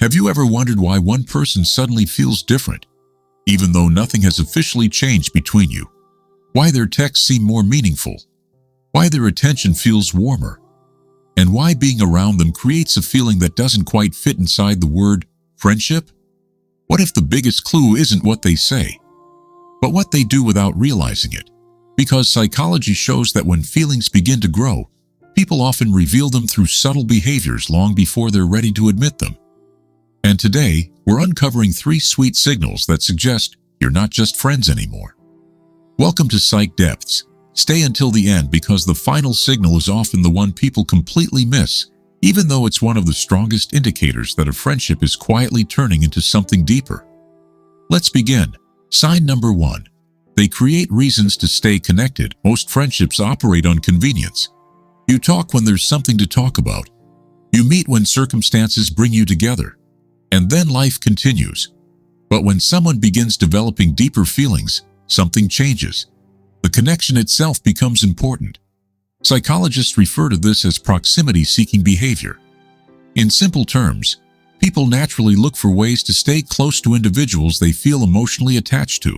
Have you ever wondered why one person suddenly feels different, even though nothing has officially changed between you? Why their texts seem more meaningful? Why their attention feels warmer? And why being around them creates a feeling that doesn't quite fit inside the word friendship? What if the biggest clue isn't what they say, but what they do without realizing it? Because psychology shows that when feelings begin to grow, people often reveal them through subtle behaviors long before they're ready to admit them. And today, we're uncovering 3 sweet signals that suggest you're not just friends anymore. Welcome to Psych Depths. Stay until the end because the final signal is often the one people completely miss, even though it's one of the strongest indicators that a friendship is quietly turning into something deeper. Let's begin. Sign number 1. They create reasons to stay connected. Most friendships operate on convenience. You talk when there's something to talk about. You meet when circumstances bring you together. And then life continues. But when someone begins developing deeper feelings, something changes. The connection itself becomes important. Psychologists refer to this as proximity-seeking behavior. In simple terms, people naturally look for ways to stay close to individuals they feel emotionally attached to.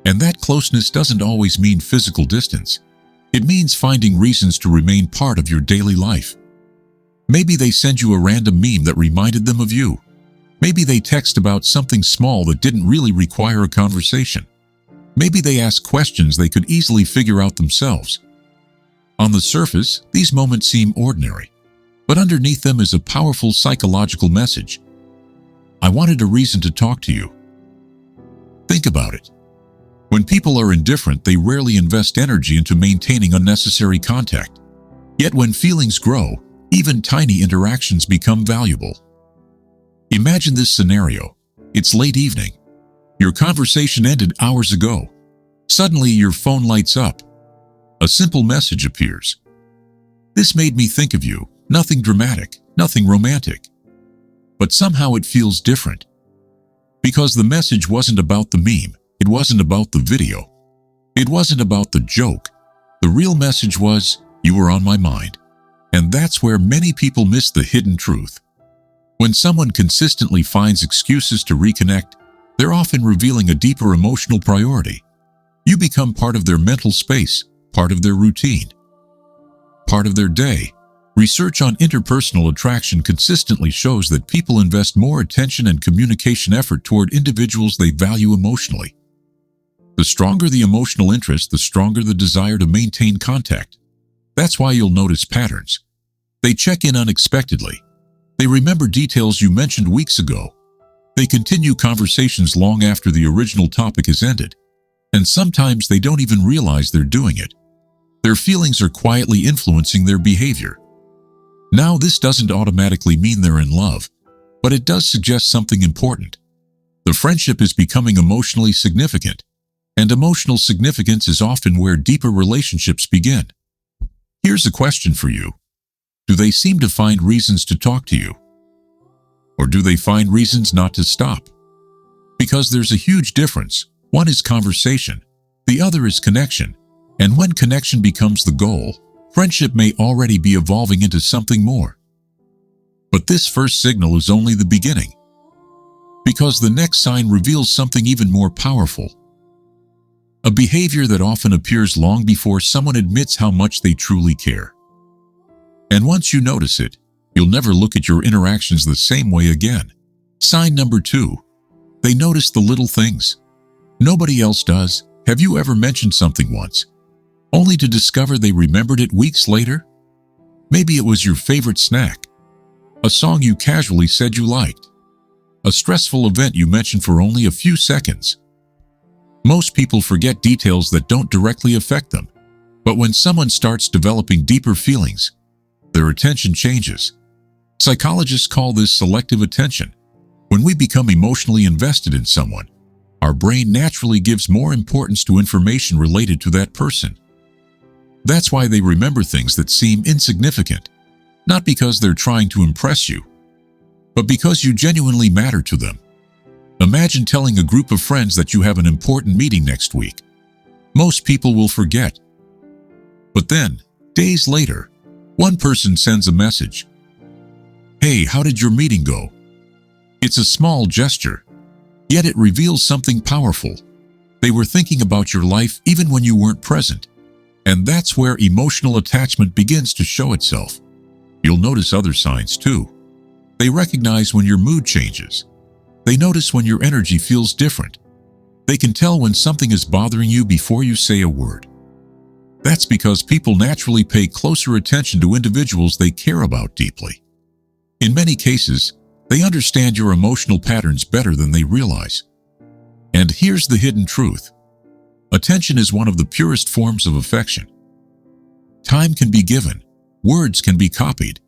And that closeness doesn't always mean physical distance. It means finding reasons to remain part of your daily life. Maybe they send you a random meme that reminded them of you. Maybe they text about something small that didn't really require a conversation. Maybe they ask questions they could easily figure out themselves. On the surface, these moments seem ordinary, but underneath them is a powerful psychological message. I wanted a reason to talk to you. Think about it. When people are indifferent, they rarely invest energy into maintaining unnecessary contact. Yet when feelings grow, even tiny interactions become valuable. Imagine this scenario. It's late evening. Your conversation ended hours ago. Suddenly, your phone lights up. A simple message appears. This made me think of you. Nothing dramatic, nothing romantic. But somehow it feels different. Because the message wasn't about the meme. It wasn't about the video. It wasn't about the joke. The real message was, you were on my mind. And that's where many people miss the hidden truth. When someone consistently finds excuses to reconnect, they're often revealing a deeper emotional priority. You become part of their mental space, part of their routine, part of their day. Research on interpersonal attraction consistently shows that people invest more attention and communication effort toward individuals they value emotionally. The stronger the emotional interest, the stronger the desire to maintain contact. That's why you'll notice patterns. They check in unexpectedly. They remember details you mentioned weeks ago. They continue conversations long after the original topic has ended. And sometimes they don't even realize they're doing it. Their feelings are quietly influencing their behavior. Now, this doesn't automatically mean they're in love, but it does suggest something important. The friendship is becoming emotionally significant, and emotional significance is often where deeper relationships begin. Here's a question for you. Do they seem to find reasons to talk to you? Or do they find reasons not to stop? Because there's a huge difference. One is conversation, the other is connection. And when connection becomes the goal, friendship may already be evolving into something more. But this first signal is only the beginning. Because the next sign reveals something even more powerful. A behavior that often appears long before someone admits how much they truly care. And once you notice it, you'll never look at your interactions the same way again. Sign number 2. They notice the little things. Nobody else does. Have you ever mentioned something once, only to discover they remembered it weeks later? Maybe it was your favorite snack, a song you casually said you liked, a stressful event you mentioned for only a few seconds. Most people forget details that don't directly affect them. But when someone starts developing deeper feelings, their attention changes. Psychologists call this selective attention. When we become emotionally invested in someone, our brain naturally gives more importance to information related to that person. That's why they remember things that seem insignificant, not because they're trying to impress you, but because you genuinely matter to them. Imagine telling a group of friends that you have an important meeting next week. Most people will forget. But then, days later, one person sends a message. Hey, how did your meeting go? It's a small gesture, yet it reveals something powerful. They were thinking about your life even when you weren't present. And that's where emotional attachment begins to show itself. You'll notice other signs too. They recognize when your mood changes. They notice when your energy feels different. They can tell when something is bothering you before you say a word. That's because people naturally pay closer attention to individuals they care about deeply. In many cases, they understand your emotional patterns better than they realize. And here's the hidden truth. Attention is one of the purest forms of affection. Time can be given, words can be copied,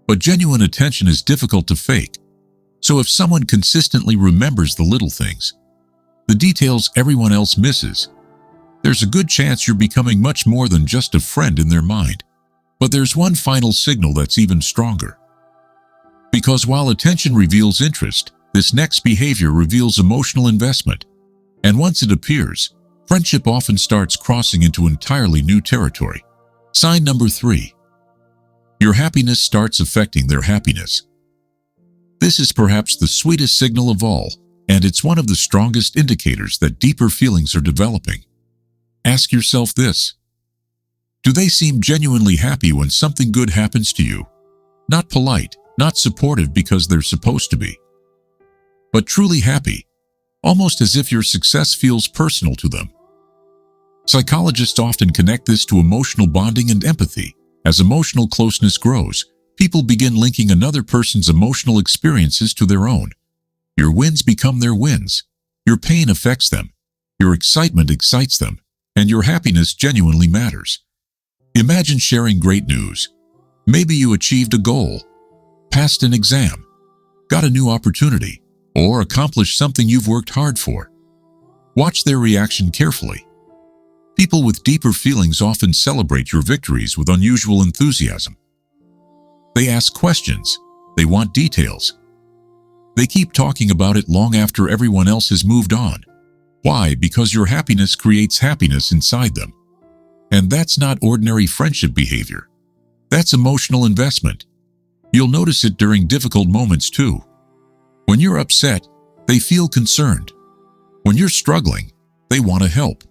but genuine attention is difficult to fake. So if someone consistently remembers the little things, the details everyone else misses, there's a good chance you're becoming much more than just a friend in their mind. But there's one final signal that's even stronger. Because while attention reveals interest, this next behavior reveals emotional investment. And once it appears, friendship often starts crossing into entirely new territory. Sign number 3. Your happiness starts affecting their happiness. This is perhaps the sweetest signal of all, and it's one of the strongest indicators that deeper feelings are developing. Ask yourself this. Do they seem genuinely happy when something good happens to you? Not polite, not supportive because they're supposed to be, but truly happy, almost as if your success feels personal to them. Psychologists often connect this to emotional bonding and empathy. As emotional closeness grows, people begin linking another person's emotional experiences to their own. Your wins become their wins. Your pain affects them. Your excitement excites them. And your happiness genuinely matters. Imagine sharing great news. Maybe you achieved a goal, passed an exam, got a new opportunity, or accomplished something you've worked hard for. Watch their reaction carefully. People with deeper feelings often celebrate your victories with unusual enthusiasm. They ask questions. They want details. They keep talking about it long after everyone else has moved on. Why? Because your happiness creates happiness inside them. And that's not ordinary friendship behavior. That's emotional investment. You'll notice it during difficult moments too. When you're upset, they feel concerned. When you're struggling, they want to help.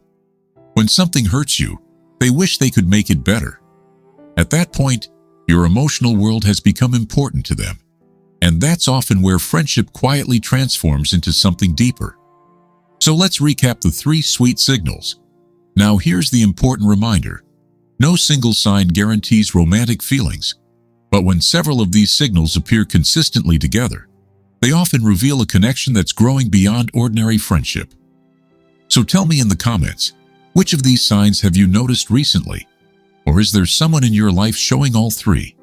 When something hurts you, they wish they could make it better. At that point, your emotional world has become important to them. And that's often where friendship quietly transforms into something deeper. So let's recap the 3 sweet signals. Now here's the important reminder. No single sign guarantees romantic feelings, but when several of these signals appear consistently together, they often reveal a connection that's growing beyond ordinary friendship. So tell me in the comments, which of these signs have you noticed recently? Or is there someone in your life showing all 3?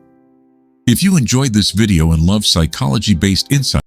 If you enjoyed this video and love psychology-based insights,